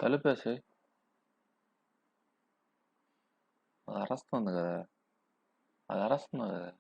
కలిపేసి అది అరస్తుంది కదా, అది అరస్తుంది కదా.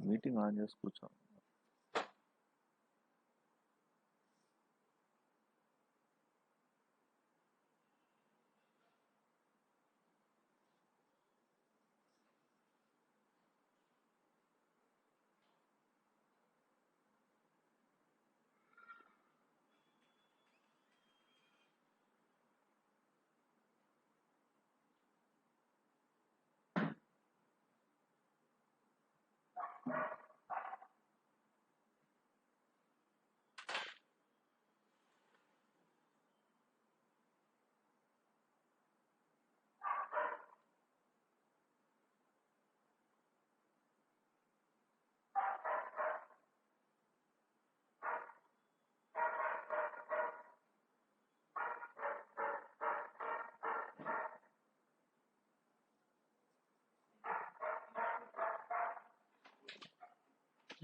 మీటింగ్ ఆన్ చేసి కూర్చో.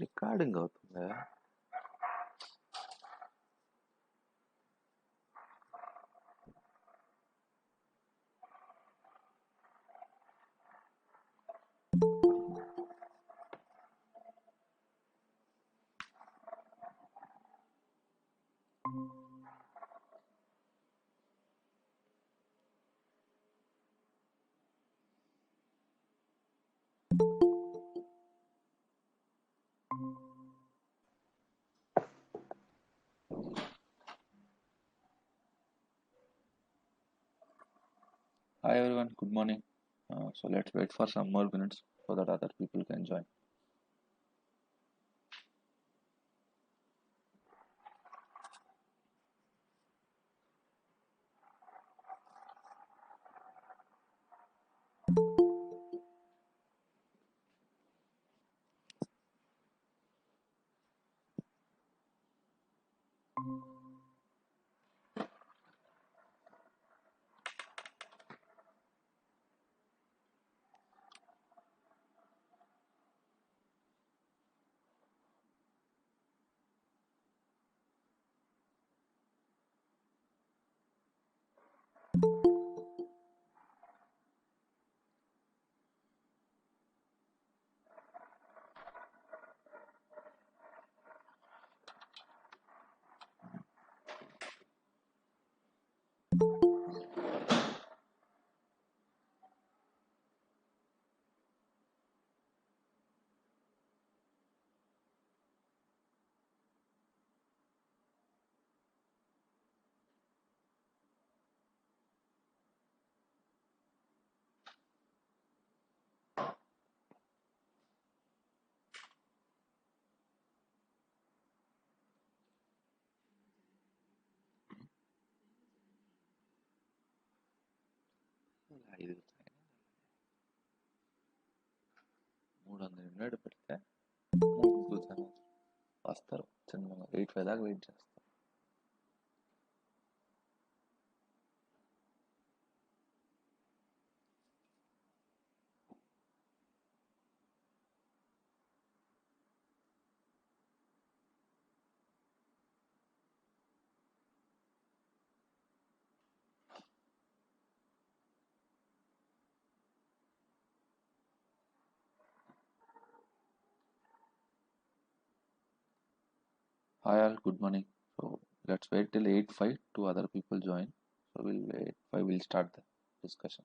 రికార్డింగ్ అవుతుందా? Hi everyone, good morning. So let's wait for some more minutes so that other people can join. 5 300 పెడితే 3 జనం వస్తారు. చిన్నగా 8-5 దాకా వెయిట్ చేస్తారు. Hi all, good morning. So let's wait till 8:05 to other people join. So we'll wait. I will start the discussion.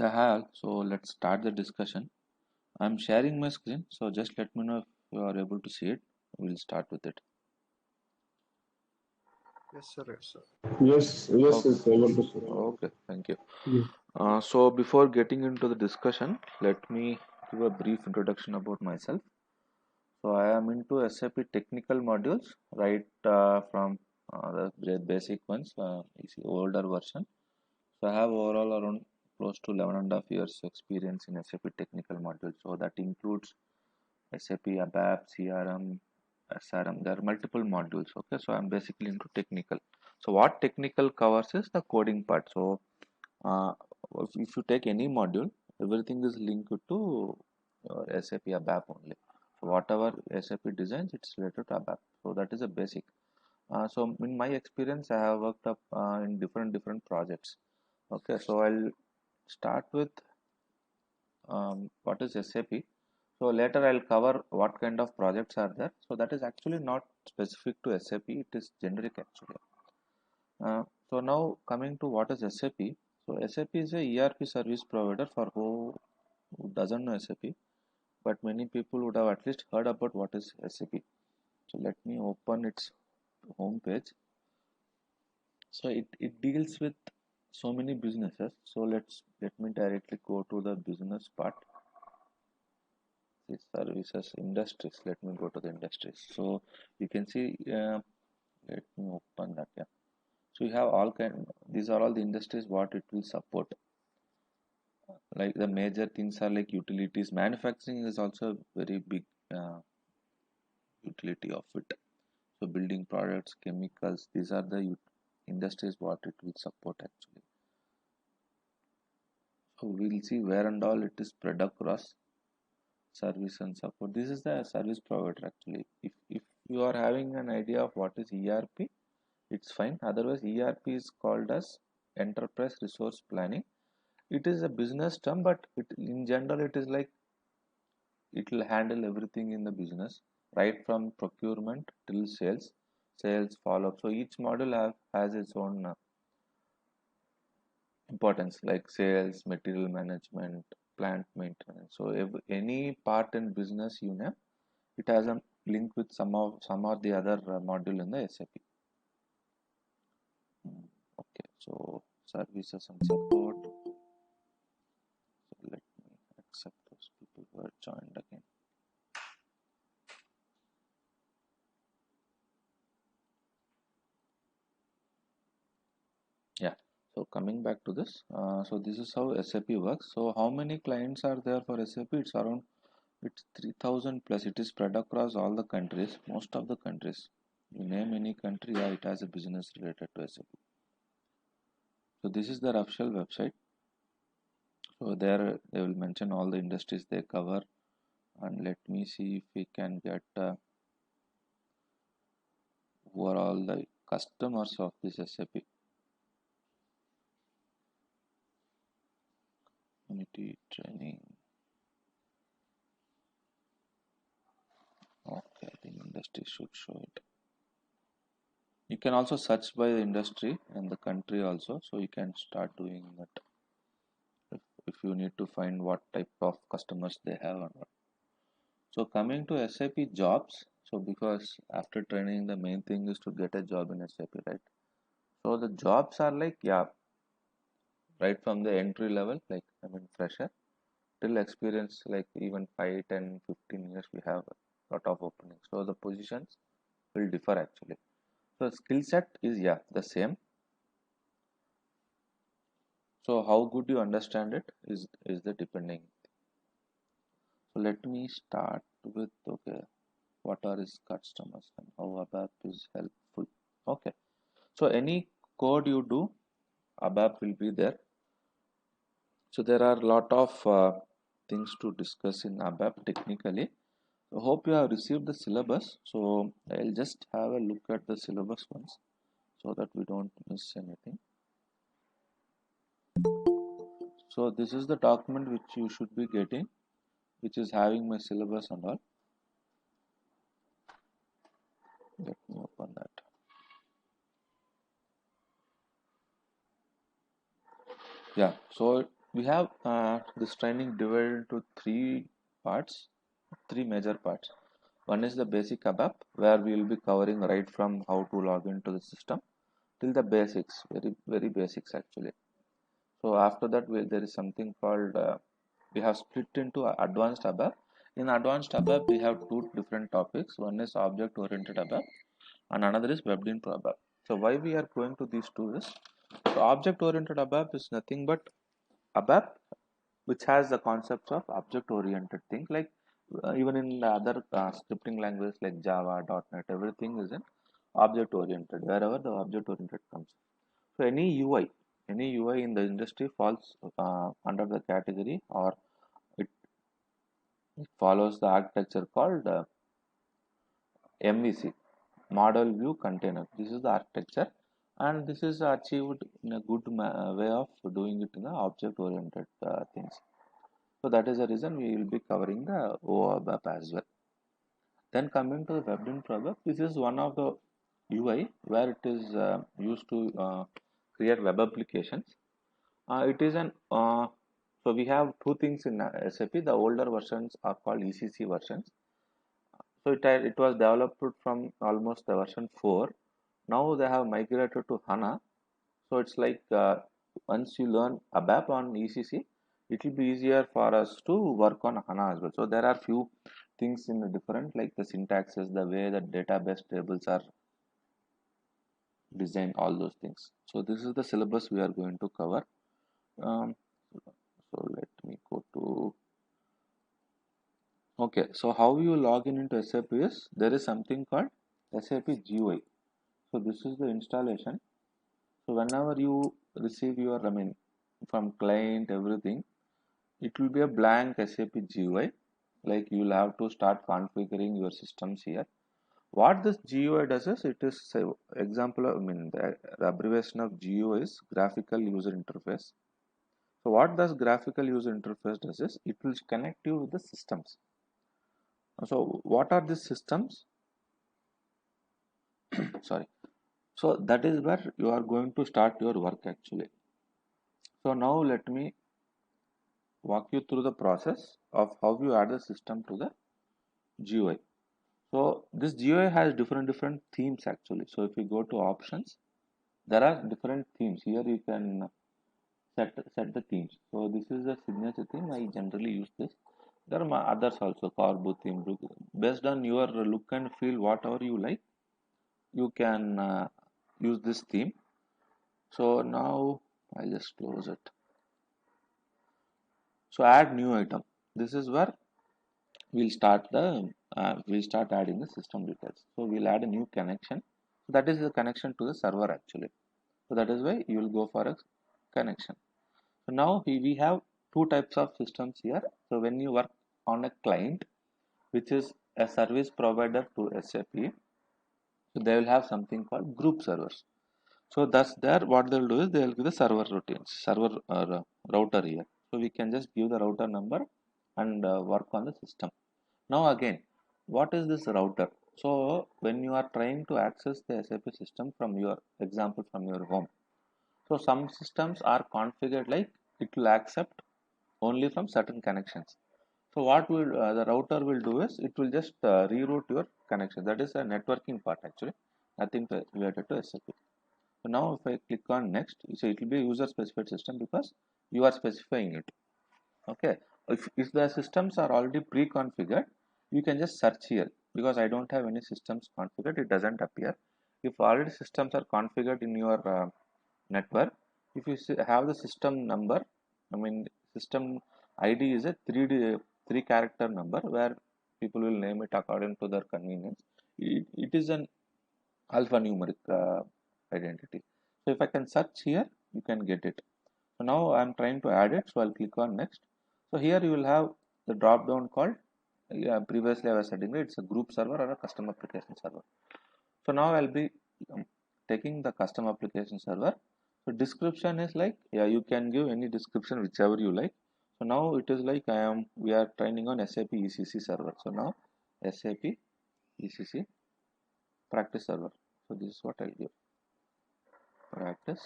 Yeah, hi all. So let's start the discussion. I'm sharing my screen, so just let me know if you are able to see it. We'll start with it. Yes, sir. Yes, sir. Yes, Okay, yes, I want to say. okay, thank you. Yes. So before getting into the discussion, let me give a brief introduction about myself. So I am into SAP technical modules, right from the basic ones, is the older version. So I have overall around close to 11.5 years experience in SAP technical modules. So that includes SAP ABAP, CRM, SRM. There are multiple modules. Okay, so I'm basically into technical. So what technical covers is the coding part. So uh, if you take any module, everything is linked to SAP ABAP only. So whatever SAP designs, it's related to ABAP. So that is a basic. So in my experience, I have worked up in different projects. Okay, so I'll start with what is SAP. So later I'll cover what kind of projects are there. So that is actually not specific to SAP. It is generic actually. So now coming to what is SAP. So SAP is a ERP service provider for who doesn't know SAP, but many people would have at least heard about what is SAP. So let me open its home page. So it deals with so many businesses. So let me directly go to the business part. The services industries. Let me go to the industries. So you can see. Let me open that. Yeah. So you have all kind. These are all the industries what it will support. Like the major things are like utilities. Manufacturing is also a very big utility of it. So building products, chemicals. These are the industries what it will support actually. So we'll see where and all it is spread across service and support. This is the service provider actually. If you are having an idea of what is ERP, it's fine. Otherwise, ERP is called as Enterprise Resource Planning. It is a business term, but in general, it is like it will handle everything in the business, right from procurement till sales follow up. So each module has its own importance, like sales, material management, plant maintenance. So if any part in business unit, it has a link with some of the other module in the SAP. Okay, so services and support. So let me accept those people who are joined again. Yeah. So coming back to this, so this is how SAP works. So how many clients are there for SAP? It's 3000 plus. It is spread across all the countries, most of the countries. You name any country, yeah, it has a business related to SAP. So this is their official website. So there they will mention all the industries they cover, and let me see if we can get who are all the customers of this SAP. Community training. Okay, I think industry should show it. You can also search by the industry and the country also, so you can start doing that if you need to find what type of customers they have or what. So coming to SAP jobs, so because after training the main thing is to get a job in SAP, right? So the jobs are like, yeah, right from the entry level, like I mean fresher, till experience like even 5, 10, 15 years we have a lot of openings. So the positions will differ actually. So skill set is, yeah, the same. So how good you understand it is the depending. So let me start with, okay, what are his customers and how ABAP is helpful. Okay, so any code you do, ABAP will be there. So there are a lot of things to discuss in ABAP technically. So hope you have received the syllabus. So I'll just have a look at the syllabus once so that we don't miss anything. So this is the document which you should be getting, which is having my syllabus and all. Let me open that. Yeah, so we have this training divided into three major parts. One is the basic ABAP, where we will be covering right from how to log into the system till the basics, very basics actually. So after that, there is something called we have split into advanced ABAP. In advanced ABAP, we have two different topics. One is object-oriented ABAP, and another is WebInfo ABAP. So why we are going to these two is, so object-oriented ABAP is nothing but ABAP which has the concepts of object-oriented things, like even in the other scripting languages like Java, .NET, everything is in object-oriented, wherever the object-oriented comes. So any UI in the industry falls under the category, or it, it follows the architecture called MVC. model view container. This is the architecture, and this is achieved in a good way of doing it in the object oriented things. So that is the reason we will be covering the OAuth app as well. Then coming to the WebDim product, this is one of the UI where it is used to create web applications. It is an so we have two things in SAP. The older versions are called ECC versions. So it was developed from almost the version 4. Now they have migrated to HANA. So it's like once you learn ABAP on ECC, it will be easier for us to work on HANA as well. So there are few things in the different, like the syntaxes, the way the database tables are designed, all those things. So this is the syllabus we are going to cover. Um, so let me go to okay. So how you log in into SAP is there is something called SAP GUI. So this is the installation. So whenever you receive your, I mean, from client everything, it will be a blank SAP GUI. Like you will have to start configuring your systems here. What this GUI does is it is say, example. I mean the abbreviation of GUI is graphical user interface. So what does graphical user interface does is it will connect you with the systems. So what are these systems? Sorry. So that is where you are going to start your work actually. So now let me walk you through the process of how you add the system to the GUI. So this GUI has different themes actually. So if you go to options, there are different themes. Here you can set the themes. So this is the signature theme. I generally use this. There are others also, Corbu theme. Based on your look and feel, whatever you like, you can use this theme. So now I'll just close it. So add new item. This is where we'll start adding the system details. So we'll add a new connection. That is the connection to the server actually. So that is why you will go for a connection. So now we have two types of systems here. So when you work on a client, which is a service provider to SAP, so they will have something called group servers. So that's there. What they'll do is they'll give the server routines, server router here. So we can just give the router number and work on the system. Now again, what is this router? So when you are trying to access the SAP system from your example from your home, so some systems are configured like it will accept only from certain connections. So what will the router will do is it will just reroute your connection. That is a networking part actually, nothing related to SAP. So now if I click on next, so it will be user specified system because you are specifying it. Okay. If the systems are already pre-configured, you can just search here because I don't have any systems configured. It doesn't appear. If already systems are configured in your network, if you have the system number, I mean system ID is a 3 character number where people will name it according to their convenience. It is an alphanumeric identity. So if I can search here, you can get it. So now I am trying to add it, so I'll click on next. So here you will have the drop down called previously I was setting it, it's a group server or a custom application server. So now I'll be taking the custom application server. So description is like, yeah, you can give any description whichever you like. So now it is like we are training on SAP ECC server. So now SAP ECC practice server. So this is what I'll give, practice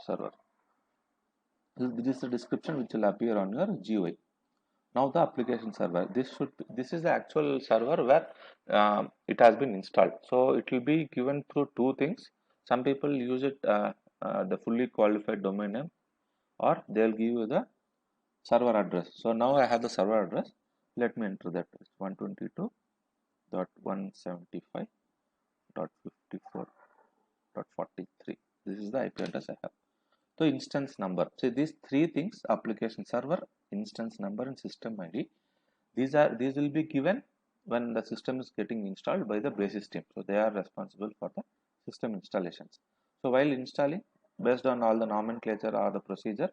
server. This is the description which will appear on your GUI. Now the application server. This is the actual server where it has been installed. So it will be given through two things. Some people use it the fully qualified domain name, or they'll give you the server address. So now I have the server address. Let me enter that. It's 122.175.54.43. This is the IP address I have. So instance number. So these three things: application server, instance number, and system ID. These will be given when the system is getting installed by the basis team. So they are responsible for the system installations. So while installing, based on all the nomenclature or the procedure,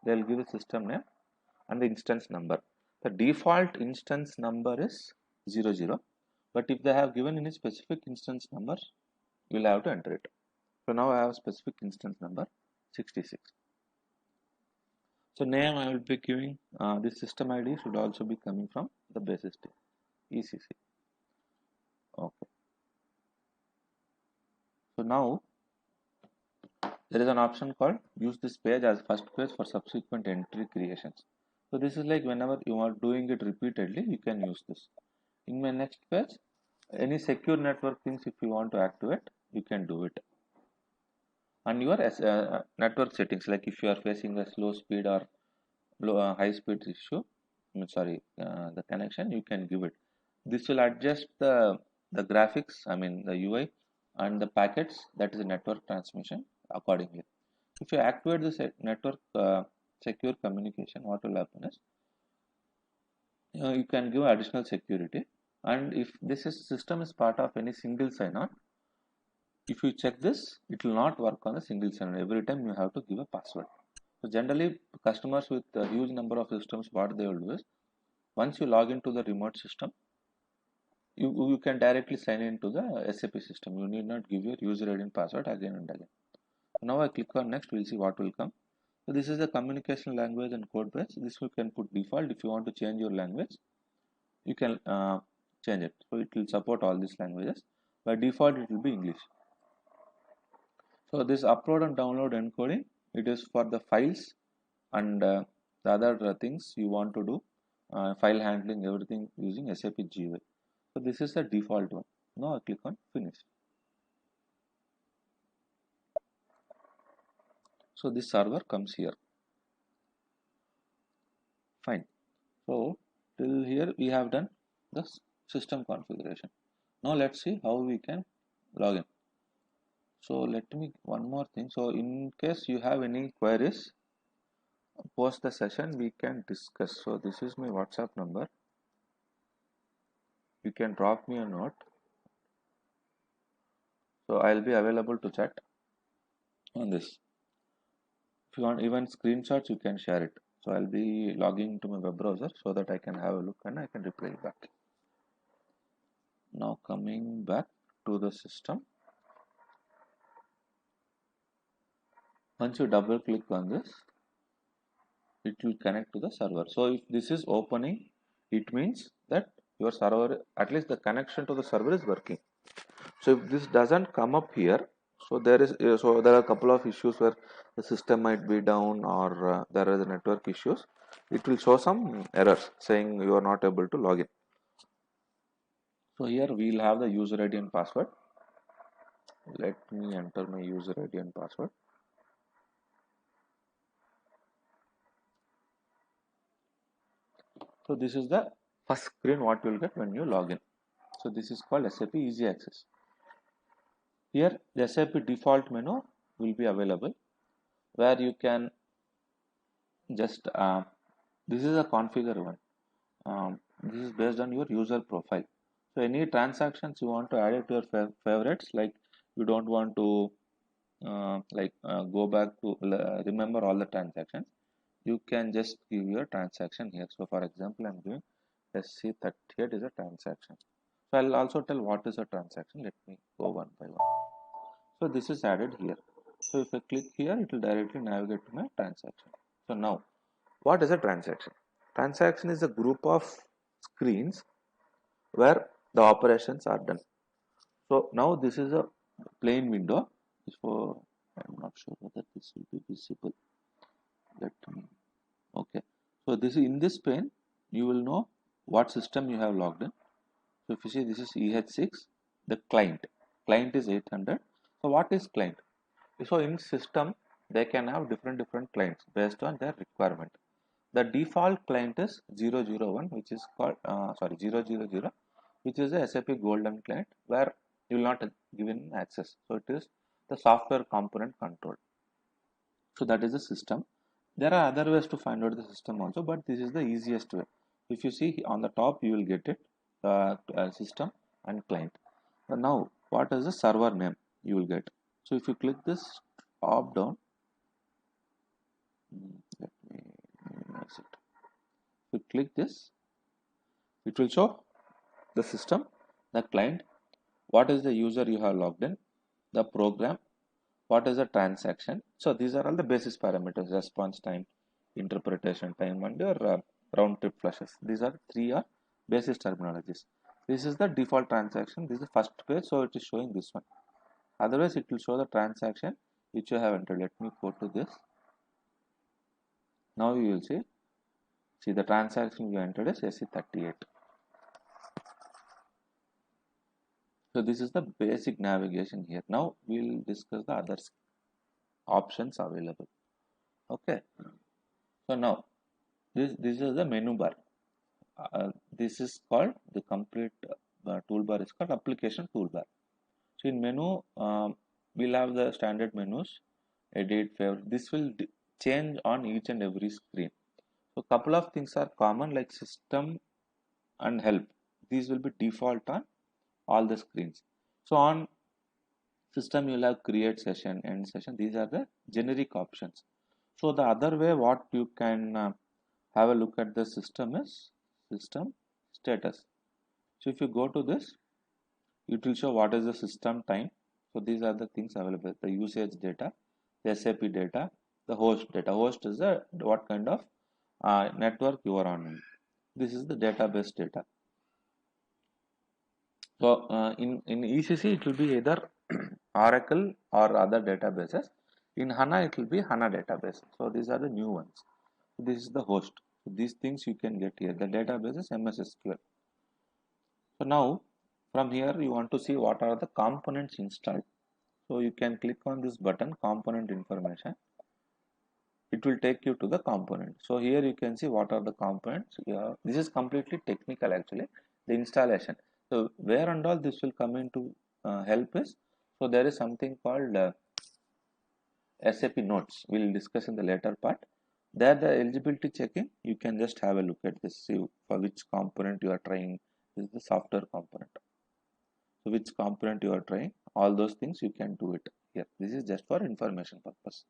they will give the system name and the instance number. The default instance number is 00. But if they have given any specific instance number, you will have to enter it. So now I have specific instance number 66. So name I will be giving, this system ID should also be coming from the basis team, ECC. Okay. So now there is an option called use this page as first page for subsequent entry creations. So this is like whenever you are doing it repeatedly, you can use this. In my next page, any secure network things if you want to activate, you can do it. And your network settings, like if you are facing a slow speed or high speed issue, the connection, you can give it. This will adjust the graphics, the UI and the packets, that is a network transmission accordingly. If you activate this network secure communication, what will happen is you can give additional security. And if this system is part of any single sign-on, if you check this, it will not work on a single sign-on. Every time you have to give a password. So generally, customers with a huge number of systems, what they will do is, once you log into the remote system, you can directly sign into the SAP system. You need not give your user ID and password again and again. Now I click on next, we'll see what will come. So this is the communication language and code base. This you can put default. If you want to change your language, you can change it. So it will support all these languages. By default, it will be English. So this upload and download encoding, it is for the files and the other things you want to do, file handling, everything using SAP GUI. So this is the default one. Now I click on finish. So this server comes here. Fine. So till here we have done the system configuration. Now let's see how we can log in. So let me one more thing. So in case you have any queries, post the session we can discuss. So this is my WhatsApp number. You can drop me a note. So I'll be available to chat on this. If you want even screenshots, you can share it. So I'll be logging to my web browser so that I can have a look and I can reply back. Now coming back to the system. Once you double click on this, it will connect to the server. So if this is opening, it means that your server, at least the connection to the server is working. So if this doesn't come up here, so there are a couple of issues where the system might be down or there are the network issues. It will show some errors saying you are not able to log in. So here we will have the user ID and password. Let me enter my user ID and password. So this is the first screen what you will get when you log in. So this is called SAP Easy Access. Here the SAP default menu will be available where you can just this is a configure one. This is based on your user profile. So any transactions you want to add it to your favorites, like you don't want to go back to remember all the transactions, you can just give your transaction here. So for example, I'm giving SC38 is a transaction. So I'll also tell what is a transaction. Let me go one by one. So this is added here. So if I click here, it will directly navigate to my transaction. So now, what is a transaction? Transaction is a group of screens where the operations are done. So now this is a plain window. So I'm not sure whether this will be visible. Let me. Okay. So this in this pane, you will know what system you have logged in. So if you see this is EH6, the client. Client is 800. So what is client? So in system, they can have different clients based on their requirement. The default client is 001, which is called 000, which is a SAP golden client where you will not given access. So it is the software component control. So that is the system. There are other ways to find out the system also, but this is the easiest way. If you see on the top, you will get it, system and client. Now, what is the server name you will get? So if you click this up down, let me minimize it. If you click this, it will show the system the client, what is the user you have logged in, the program, what is the transaction. So these are all the basis parameters: response time, interpretation time, and your round trip flushes. These are three are basis terminologies. This is the default transaction. This is the first page, so it is showing this one. Otherwise, it will show the transaction which you have entered. Let me go to this. Now you will see the transaction you entered is SC38. So this is the basic navigation here. Now we will discuss the other options available. Okay. So now this is the menu bar. This is called the complete toolbar is called application toolbar. So in menu, we'll have the standard menus, edit, favorite. This will change on each and every screen. So couple of things are common like system and help. These will be default on all the screens. So on system, you'll have create session, end session. These are the generic options. So the other way, what you can have a look at the system is system status. So if you go to this, it will show what is the system time. So these are the things available: the usage data, the SAP data, the host data. Host is the what kind of network you are on. This is the database data. So in ECC it will be either Oracle or other databases. In HANA it will be HANA database. So these are the new ones. This is the host. So these things you can get here. The database is MS SQL. So now from here you want to see what are the components installed. So you can click on this button, component information. It will take you to the component. So here you can see what are the components. This is completely technical actually, the installation. So where and all this will come into help is, so there is something called SAP notes. We will discuss in the later part. There the eligibility checking, you can just have a look at this, see for which component you are trying. This is the software component. So which component you are trying, all those things you can do it here. This is just for information purpose.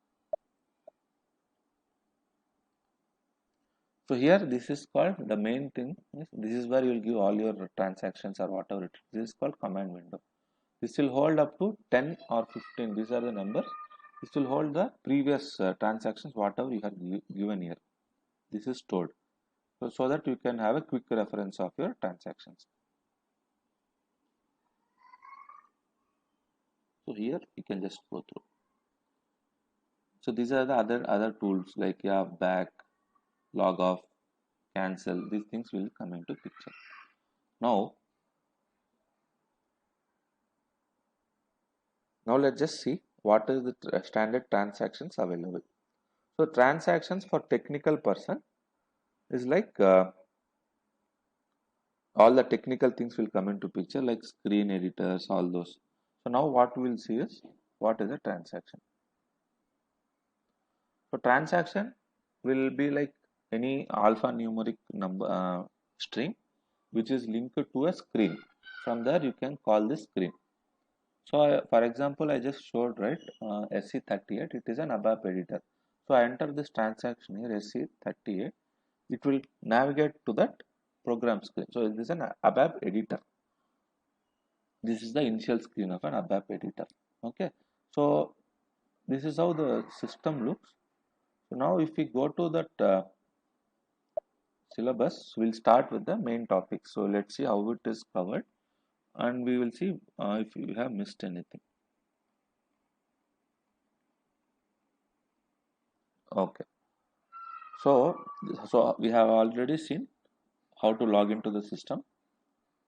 So here this is called the main thing. This is where you will give all your transactions or whatever it is. This is called command window. This will hold up to 10 or 15. These are the numbers. This will hold the previous transactions whatever you have given here. This is stored. So that you can have a quick reference of your transactions. So here you can just go through. So these are the other tools like back, log off, cancel. These things will come into picture. Now let's just see what is the standard transactions available. So transactions for technical person is like all the technical things will come into picture like screen editors, all those. So now what we will see is what is a transaction. So transaction will be like any alphanumeric number string which is linked to a screen. From there you can call this screen. So for example, I just showed right SC38. It is an ABAP editor. So I enter this transaction here SC38. It will navigate to that program screen. So it is an ABAP editor. This is the initial screen of an ABAP editor. Okay. So this is how the system looks. So now if we go to that syllabus, we'll start with the main topic. So let's see how it is covered, and we will see if you have missed anything. Okay. So we have already seen how to log into the system,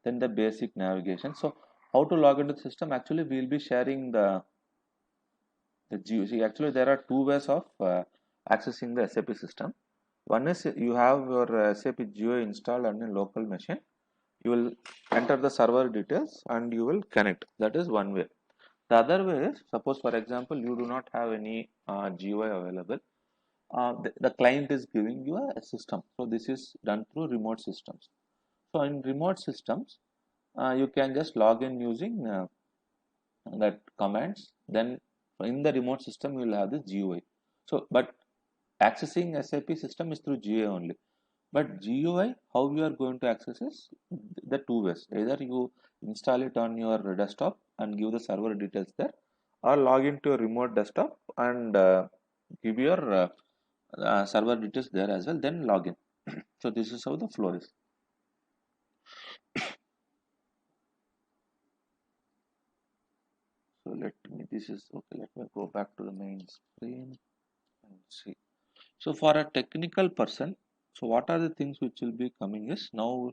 then the basic navigation. So how to log into the system, actually we will be sharing the Geo. See, actually there are two ways of accessing the SAP system. One is you have your SAP Geo installed on a local machine. You will enter the server details and you will connect. That is one way. The other way is, suppose for example you do not have any GUI available. The client is giving you a system. So this is done through remote systems. So in remote systems, you can just log in using that commands. Then in the remote system, you will have this GUI. So, but accessing SAP system is through GUI only. But GUI, how you are going to access is the two ways. Either you install it on your desktop and give the server details there, or log into your remote desktop and give your server details there as well, then log in. So this is how the flow is. So let me go back to the main screen and see. So for a technical person, so what are the things which will be coming is, now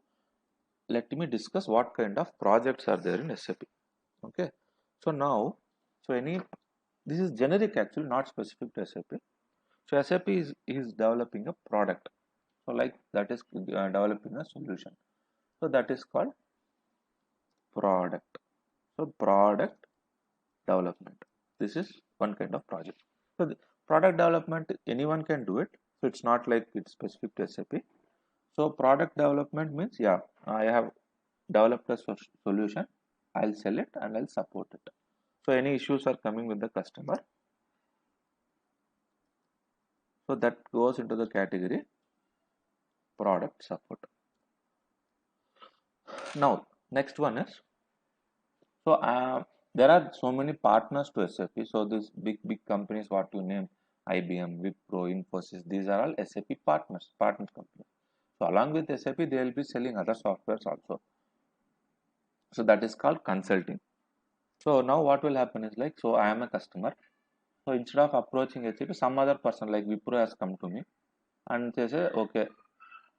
let me discuss what kind of projects are there in SAP. Okay. So now, this is generic actually, not specific to SAP. So SAP is developing a product. So like that is developing a solution. So that is called product. So product development. This is one kind of project. So the product development, anyone can do it. So it's not like it's specific to SAP. So product development means, yeah, I have developed a solution. I'll sell it and I'll support it. So any issues are coming with the customer. So that goes into the category product support. Now, next one is, so there are so many partners to SAP. So these big companies, what you name, IBM, Wipro, Infosys, these are all SAP partner companies. So along with SAP, they will be selling other softwares also. So that is called consulting. So now what will happen is like, so I am a customer. So instead of approaching SAP, some other person like Wipro has come to me and they say, okay,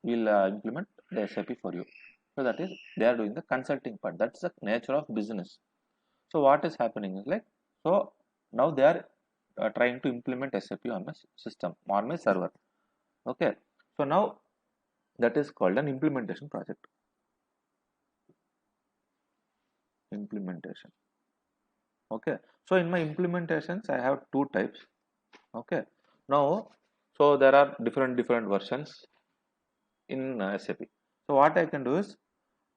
we'll implement the SAP for you. So that is, they are doing the consulting part. That's the nature of business. So what is happening is like, so now they are trying to implement SAP on my system, on my server. Okay. So now that is called an implementation project. Implementation. Okay. So in my implementations, I have two types. Okay. Now, so there are different versions in SAP. So what I can do is,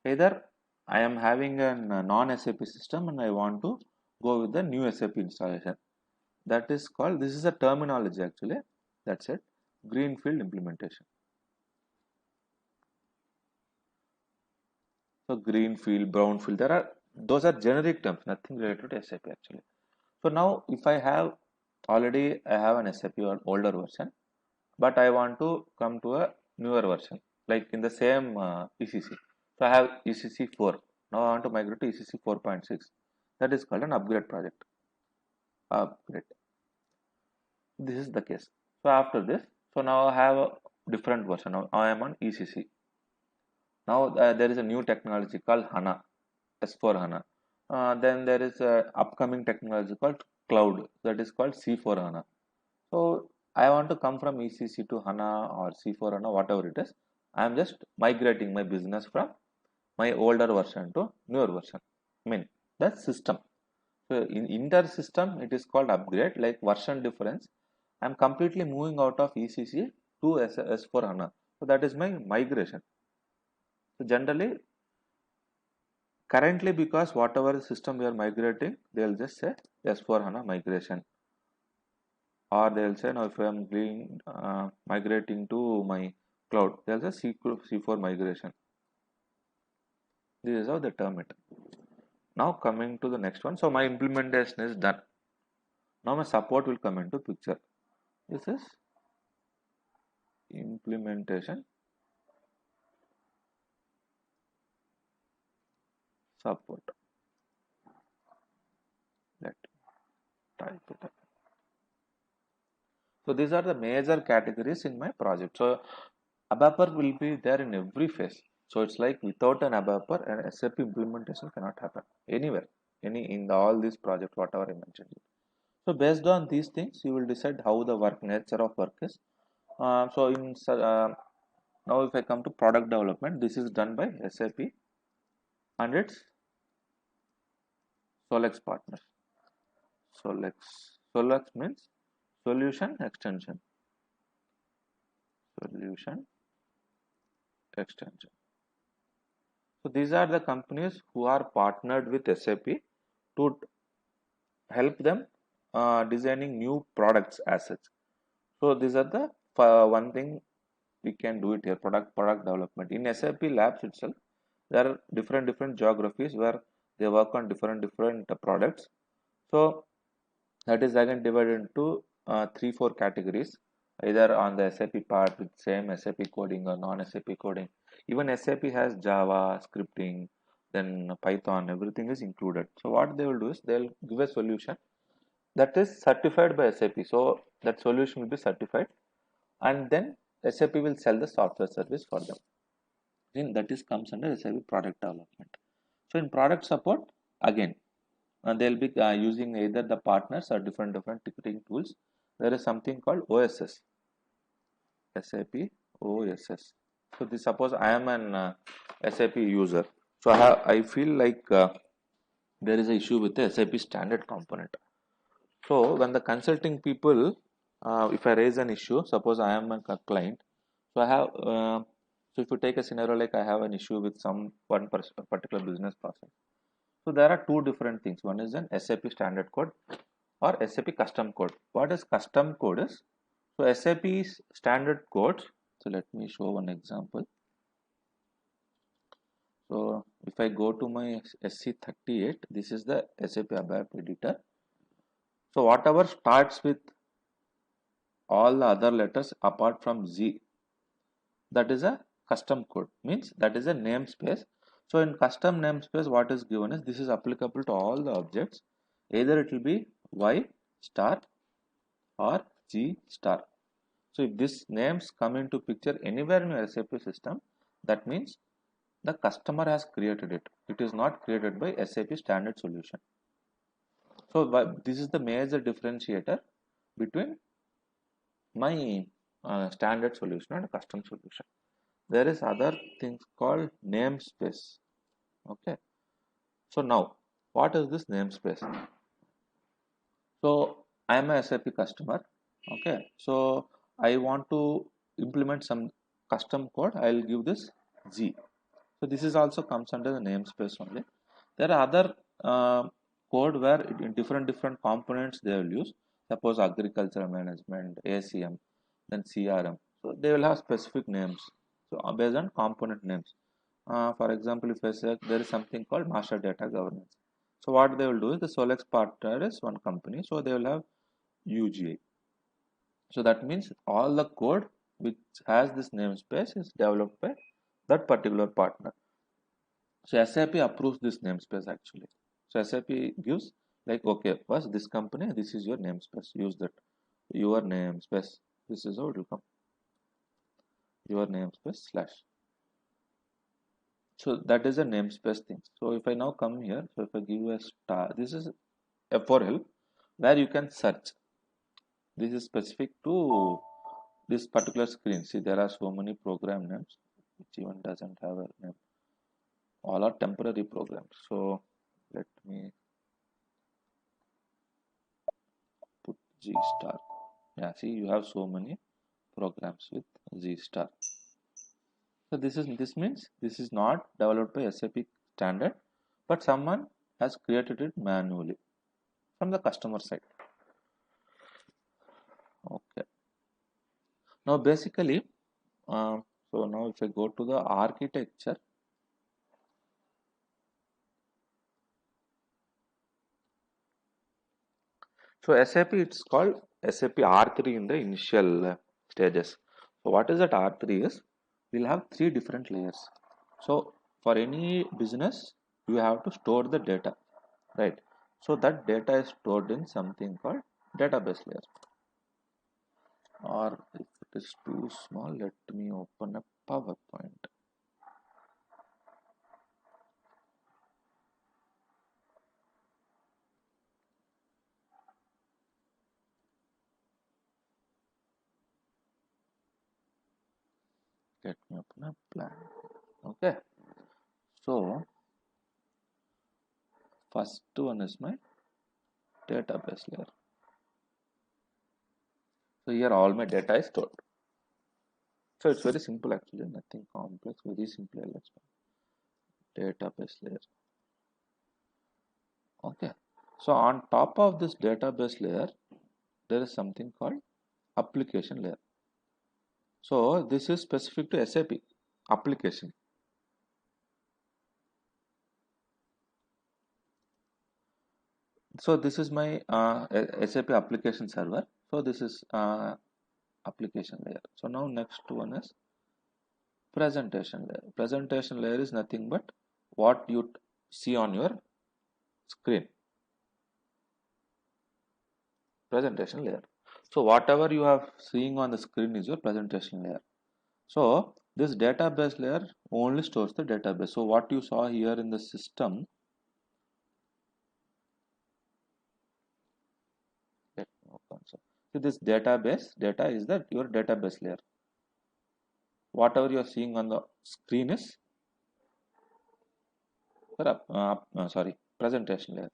either I am having a non-SAP system and I want to go with the new SAP installation. That is called, this is a terminology actually. That's it. Greenfield implementation. So greenfield, brownfield, those are generic terms, nothing related to SAP actually. So now if I have an SAP or older version, but I want to come to a newer version, like in the same ECC. So I have ECC 4. Now I want to migrate to ECC 4.6. That is called an upgrade project. Upgrade. This is the case. So after this, so now I have a different version. Now I am on ECC. Now there is a new technology called HANA, S4 HANA. Then there is a upcoming technology called cloud, that is called C4 HANA. So I want to come from ECC to HANA or C4 HANA, whatever it is. I am just migrating my business from my older version to newer version. I mean, that's system. So in inter system, it is called upgrade, like version difference. I'm completely moving out of ECC to S4 HANA. So that is my migration. So generally, currently, because whatever system we are migrating, they'll just say S4 HANA migration. Or they'll say, now if I am migrating to my cloud, they'll say C4 migration. This is how they term it. Now coming to the next one. So my implementation is done. Now my support will come into picture. This is implementation support. Let type it up. So these are the major categories in my project. So ABAPer will be there in every phase. So it's like without an ABAPer, an SAP implementation cannot happen anywhere, in all these projects, whatever I mentioned. So based on these things, you will decide how the nature of work is. Now if I come to product development, this is done by SAP and its Solex partners. Solex means solution extension. Solution extension. So these are the companies who are partnered with SAP to help them designing new products as such. So these are the one thing we can do it here. Product development in SAP labs itself. There are different geographies where they work on different products. So that is again divided into 3-4 categories, either on the SAP part with same SAP coding or non-SAP coding. Even SAP has Java scripting, then Python, everything is included. So what they will do is they'll give a solution that is certified by SAP. So that solution will be certified, and then SAP will sell the software service for them. Then that is comes under SAP product development. So in product support, again, they'll be using either the partners or different ticketing tools. There is something called OSS, SAP OSS. So this, suppose I am an SAP user. So I feel like there is an issue with the SAP standard component. So when the consulting people, if I raise an issue, suppose I am a client, so I have, so if you take a scenario like I have an issue with one particular business process. So there are two different things. One is an SAP standard code or SAP custom code. What is custom code is? So SAP's standard code. So let me show one example. So if I go to my SC38, this is the SAP ABAP editor. So whatever starts with all the other letters apart from Z, that is a custom code, means that is a namespace. So in custom namespace, what is given is this is applicable to all the objects, either it will be Y star or G star. So if these names come into picture anywhere in your SAP system, that means the customer has created it. It is not created by SAP standard solution. So this is the major differentiator between my standard solution and custom solution. There is other things called namespace. Okay. So now, what is this namespace? So I am a SAP customer. Okay. So I want to implement some custom code. I will give this G. So this is also comes under the namespace only. There are other code where in different components they will use. Suppose agricultural management, ACM, then CRM. So they will have specific names. So based on component names. For example, if I say there is something called master data governance. So what they will do is the Solex partner is one company. So they will have UGI. So that means all the code which has this namespace is developed by that particular partner. So SAP approves this namespace actually. So SAP gives like, okay, first this company, this is your namespace. Use that. Your namespace. This is how it will come. Your namespace slash. So that is a namespace thing. So if I now come here, so if I give a star, this is F4L where you can search. This is specific to this particular screen. See, there are so many program names which even doesn't have a name. All are temporary programs. So let me put G star. Yeah, see, you have so many programs with Z star. So this means this is not developed by SAP standard, but someone has created it manually from the customer side. Okay. Now basically, so now if I go to the architecture, so SAP it's called SAP R3 in the initial stages. So what is that R3 is? We'll have 3 different layers. So for any business, you have to store the data, right? So that data is stored in something called database layer. Or if it is too small, let me open a PowerPoint. Let me open a plan. Okay. So first one is my database layer. So here all my data is stored. So it's very simple actually, nothing complex, very simple. Let's database layer. Okay. So on top of this database layer, there is something called application layer. So this is specific to SAP application. So this is my SAP application server. So this is application layer. So now next one is presentation layer. Presentation layer is nothing but what you see on your screen. Presentation layer. So whatever you have seeing on the screen is your presentation layer. So this database layer only stores the database. So what you saw here in the system, let me open. So this database data is that your database layer. Whatever you are seeing on the screen is sorry, presentation layer.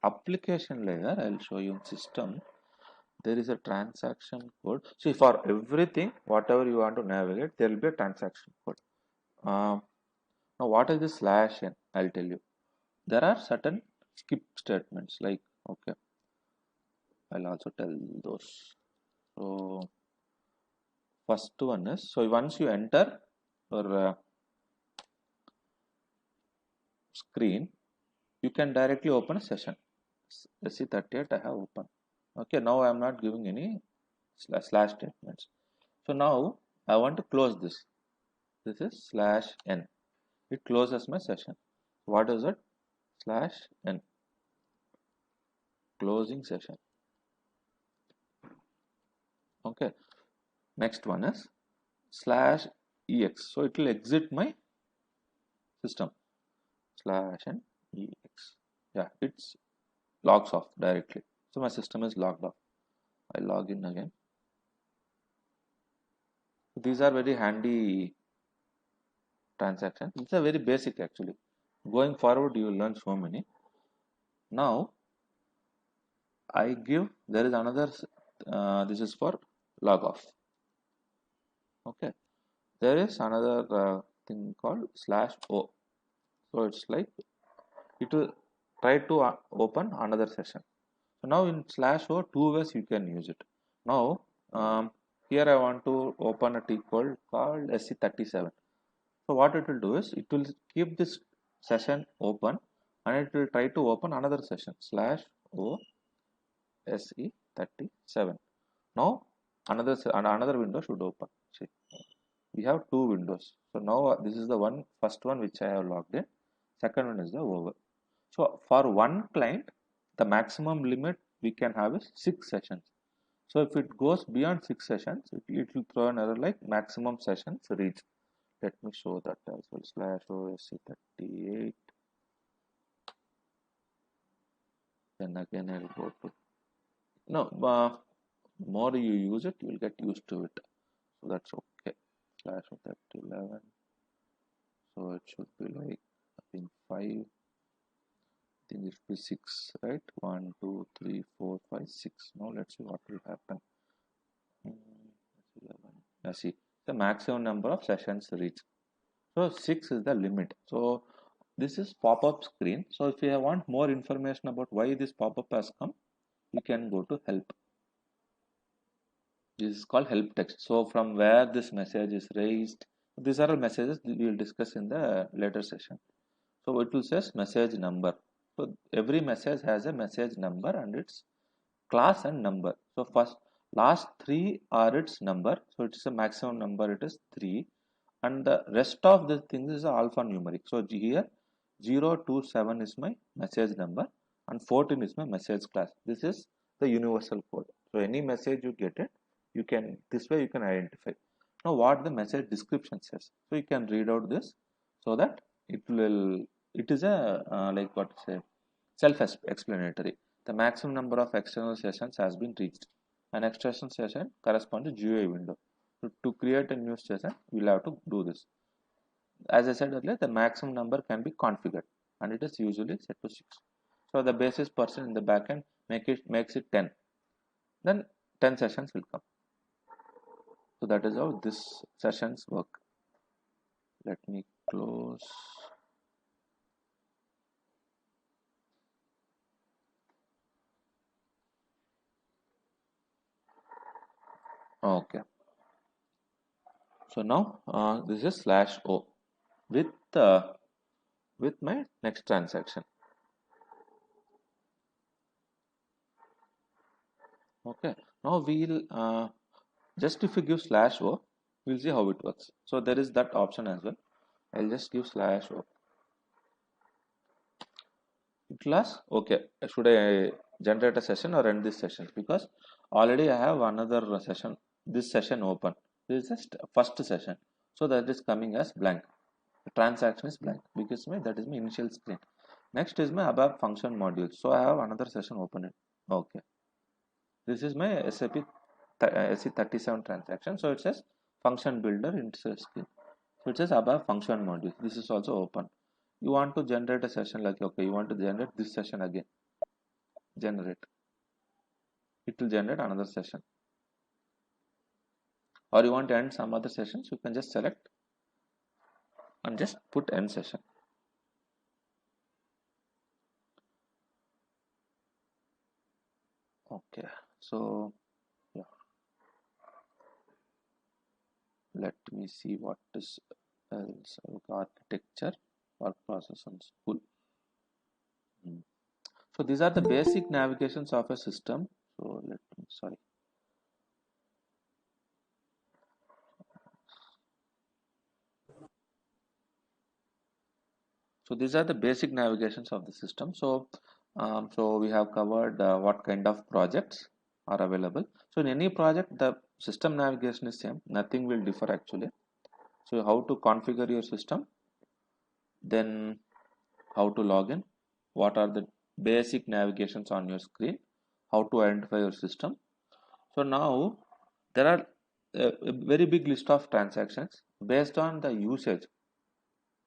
Application layer, I will show you in system. There is a transaction code. See, for everything, whatever you want to navigate, there will be a transaction code. Now, what is this /n? I'll tell you. There are certain skip statements like, okay, I'll also tell those. So, first one is, so once you enter your screen, you can directly open a session. SC38 I have opened. Okay, now I am not giving any slash statements. So now I want to close this. This is /n. It closes my session. What is it? /n. Closing session. Okay. Next one is /ex. So it will exit my system. /n ex. Yeah, it's logs off directly. So my system is logged off. I log in again. These are very handy transactions. It's a very basic actually. Going forward, you will learn so many. Now I give, there is another, this is for log off. Okay, there is another thing called /o. So it's like it will try to open another session. So now in /o, two ways you can use it. Now here I want to open a T called SC37. So what it will do is it will keep this session open and it will try to open another session /o SE37. Now another window should open. See, we have two windows. So now this is the first one which I have logged in. Second one is the over. So for one client, the maximum limit we can have is 6 sessions. So if it goes beyond 6 sessions, it will throw an error like maximum sessions reached. Let me show that as well. /OSC38. Then again I'll go to, no, more you use it, you will get used to it. So that's okay. /3011. So it should be like, I think 5. I think it should be 6, right? 1, 2, 3, 4, 5, 6. Now let's see what will happen. 11. Now see, the maximum number of sessions reached. So 6 is the limit. So this is pop-up screen. So if you want more information about why this pop-up has come, you can go to help. This is called help text. So from where this message is raised, these are all messages we will discuss in the later session. So it will says message number. So every message has a message number and its class and number. So first last 3 are its number. So it's a maximum number, it is 3, and the rest of the things is alphanumeric. So here 0 to 7 is my message number and 14 is my message class. This is the universal code. So any message you get it, you can, this way you can identify. Now what the message description says. So you can read out this so that it will, it is a like what to say, self-explanatory. The maximum number of external sessions has been reached. An extension session corresponds to GUI window. So to create a new session, you will have to do this. As I said earlier, the maximum number can be configured and it is usually set to 6. So the basis person in the backend makes it 10. Then 10 sessions will come. So that is how this sessions work. Let me close. Okay. So now this is slash O with my next transaction. Okay. Now we'll just if you give slash O, we'll see how it works. So there is that option as well. I'll just give slash O. Class, okay. Should I generate a session or end this session? Because already I have another session. This session open. This is just first session. So that is coming as blank. The transaction is blank because that is my initial screen. Next is my above function module. So I have another session open. Okay. This is my SAP SC37 transaction. So it says function builder insert screen. So it says above function module. This is also open. You want to generate a session like okay, you want to generate this session again. Generate. It will generate another session. Or you want to end some other sessions, you can just select and just put end session. Okay, so yeah, let me see what is else. Architecture, work process and school. So these are the basic navigations of a system. So let me sorry. So these are the basic navigations of the system. So we have covered what kind of projects are available. So in any project, the system navigation is same. Nothing will differ actually. So how to configure your system, then how to log in, what are the basic navigations on your screen, how to identify your system. So now there are a very big list of transactions based on the usage.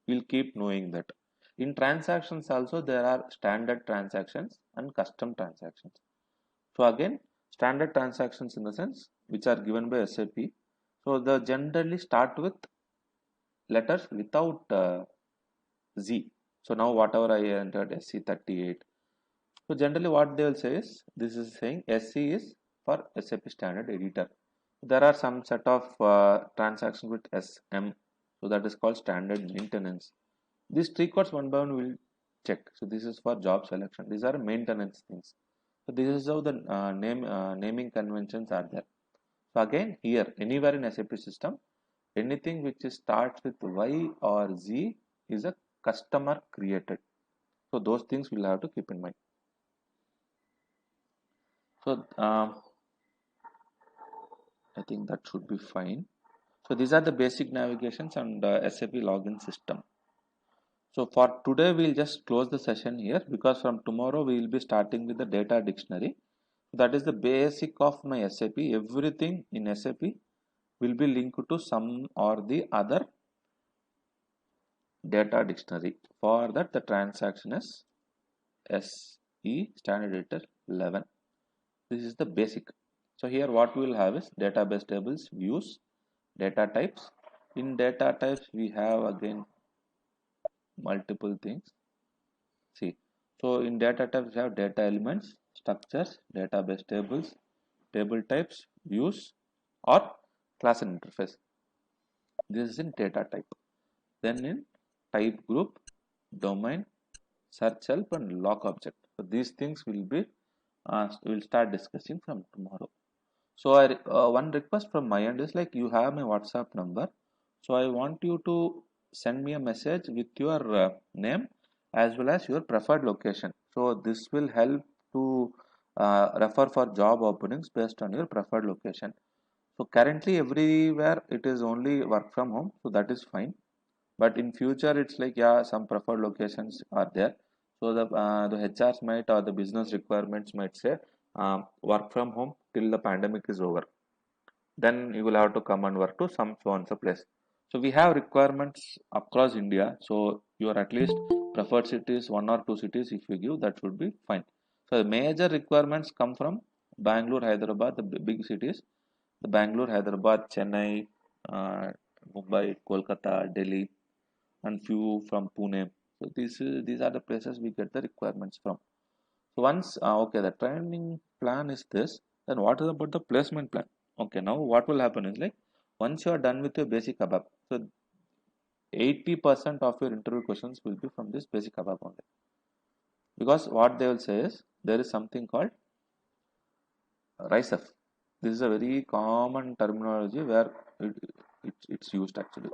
We'll keep knowing that. In transactions also there are standard transactions and custom transactions. So again, standard transactions in the sense which are given by SAP. So they generally start with letters without Z. So now whatever I entered SC38. So generally what they will say is this is saying SC is for SAP standard editor. There are some set of transactions with SM. So that is called standard maintenance. These three codes one by one will check. So this is for job selection. These are maintenance things. So this is how the naming conventions are there. So again here anywhere in SAP system, anything which starts with Y or Z is a customer created. So those things we'll have to keep in mind. So I think that should be fine. So these are the basic navigations and SAP login system. So for today we'll just close the session here because from tomorrow we will be starting with the data dictionary. That is the basic of my SAP. Everything in SAP will be linked to some or the other data dictionary. For that the transaction is SE standard editor 11. This is the basic. So here what we will have is database tables, views, data types. In data types we have again multiple things. See, so in data types we have data elements, structures, database tables, table types, views or class and interface. This is in data type. Then in type group, domain, search help and lock object. So these things will be we'll start discussing from tomorrow. So one request from my end is like you have my WhatsApp number. So I want you to send me a message with your name as well as your preferred location. So this will help to refer for job openings based on your preferred location. So currently everywhere it is only work from home. So that is fine. But in future it's like yeah some preferred locations are there. So the HRs might or the business requirements might say work from home till the pandemic is over, then you will have to come and work to some so and so place. So we have requirements across India. So your at least preferred cities, one or two cities, if you give, that would be fine. So the major requirements come from Bangalore, Hyderabad, the big cities. The Bangalore, Hyderabad, Chennai, Mumbai, Kolkata, Delhi, and few from Pune. So these are the places we get the requirements from. So once okay, the training plan is this. Then what is about the placement plan? Okay, now what will happen is like Once you are done with your basic ABAP, so 80% of your interview questions will be from this basic ABAP only. Because what they will say is there is something called RISE-F. This is a very common terminology where it's used actually.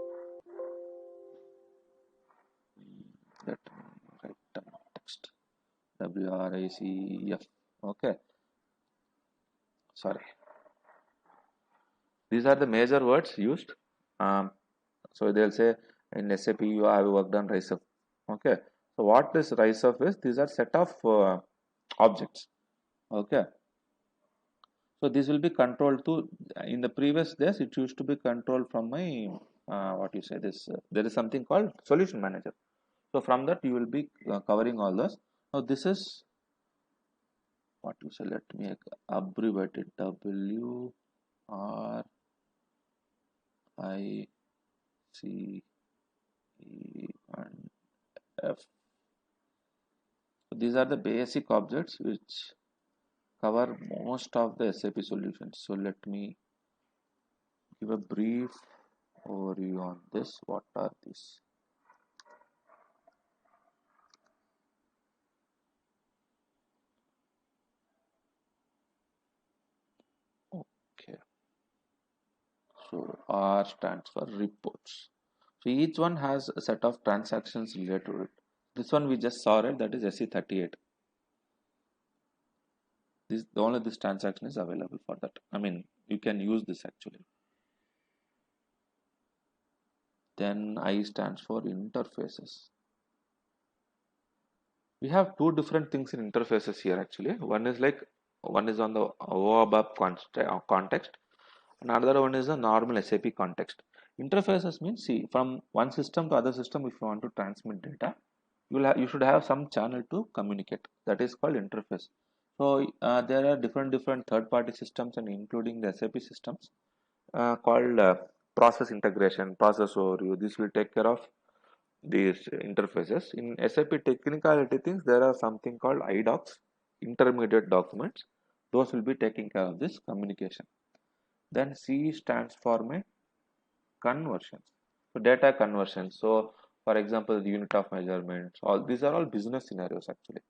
Let me write down text. WRICF. Okay. Sorry. These are the major words used. So they'll say in SAP you have worked on RISE-F. Okay. So what this RISE-F is? These are set of objects. Okay. So this will be controlled to, in the previous days it used to be controlled from my what you say this there is something called solution manager. So from that you will be covering all those. Now this is what you say, let me abbreviate it, WRICE. And F. So these are the basic objects which cover most of the SAP solutions. So let me give a brief overview on this. What are these? Okay. So R stands for reports. So each one has a set of transactions related to it. This one we just saw it, that is SE38. This only this transaction is available for that. I mean, you can use this actually. Then I stands for interfaces. We have two different things in interfaces here actually. One is on the OABAP context, and another one is a normal SAP context. Interfaces means, see, from one system to other system, if you want to transmit data, you should have some channel to communicate. That is called interface. So there are different third-party systems and including the SAP systems called process integration, process overview. This will take care of these interfaces. In SAP technicality things, there are something called IDocs, intermediate documents. Those will be taking care of this communication. Then C stands for my conversions. So data conversion. So for example, the unit of measurements, all these are all business scenarios actually.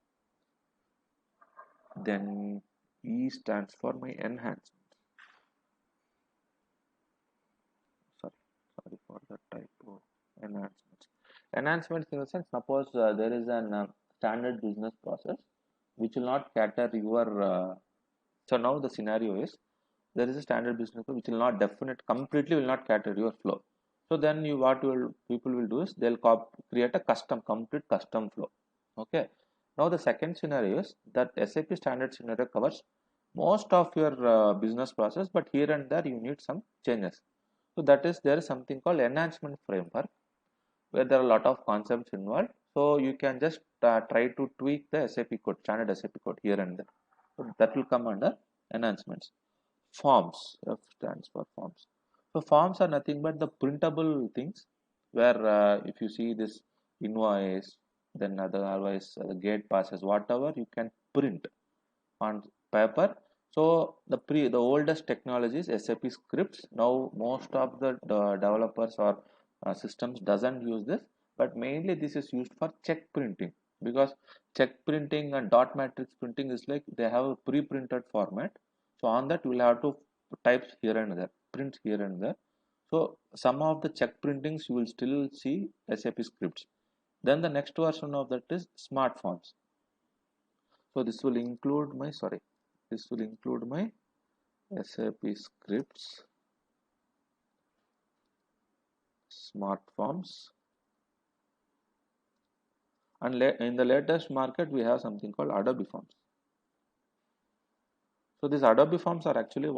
Then E stands for my enhancement. Sorry for the typo. Enhancements. Enhancements in the sense, suppose there is an standard business process which will not cater your. So now the scenario is there is a standard business flow which will not completely will not cater your flow. So then people will do is they'll create a complete custom flow. Okay. Now the second scenario is that SAP standard scenario covers most of your business process, but here and there you need some changes. So there is something called enhancement framework where there are a lot of concepts involved. So you can just try to tweak the SAP code, standard SAP code here and there. So that will come under enhancements. Forms, F stands for forms. So forms are nothing but the printable things where if you see this invoice, then otherwise the gate passes, whatever you can print on paper. So the oldest technology is SAP scripts. Now most of the developers or systems doesn't use this, but mainly this is used for check printing, because check printing and dot matrix printing is like they have a pre-printed format. So on that you will have to type here and there, print here and there. So some of the check printings you will still see SAP scripts. Then the next version of that is smart forms. So this will include my SAP scripts, smart forms, and in the latest market we have something called Adobe forms. So these Adobe forms are actually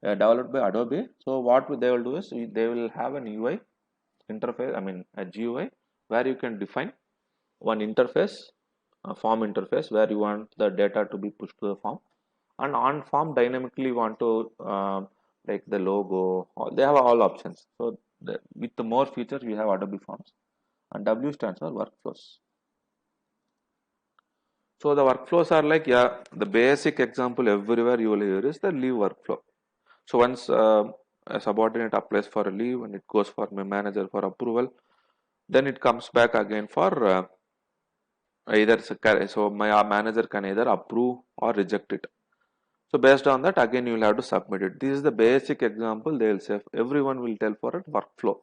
developed by Adobe. So what they will do is they will have an UI interface, I mean a GUI, where you can define one interface, a form interface, where you want the data to be pushed to the form, and on form dynamically want to like the logo, they have all options. So with the more features we have Adobe forms. And W stands for workflows. So the workflows are like, the basic example everywhere you will hear is the leave workflow. So once a subordinate applies for a leave and it goes for my manager for approval. Then it comes back again for either so my manager can either approve or reject it. So based on that, again you will have to submit it. This is the basic example. They will say everyone will tell for a workflow.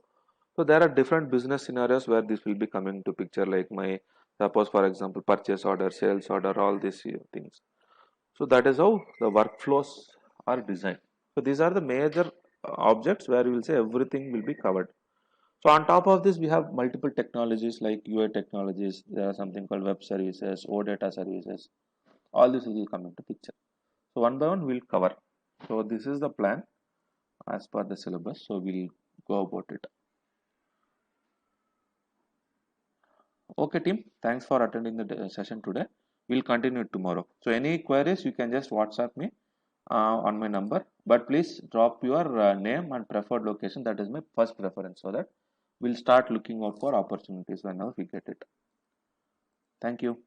So there are different business scenarios where this will be coming to picture, like my suppose for example purchase order, sales order, all these things. So that is how the workflows are designed. So these are the major objects where you will say everything will be covered. So on top of this, we have multiple technologies like UI technologies. There are something called web services, OData services. All this will come into picture. So one by one we'll cover. So this is the plan as per the syllabus. So we'll go about it. Okay team, thanks for attending the session today. We'll continue it tomorrow. So any queries you can just WhatsApp me on my number. But please drop your name and preferred location. That is my first preference, so that we'll start looking out for opportunities whenever we get it. Thank you.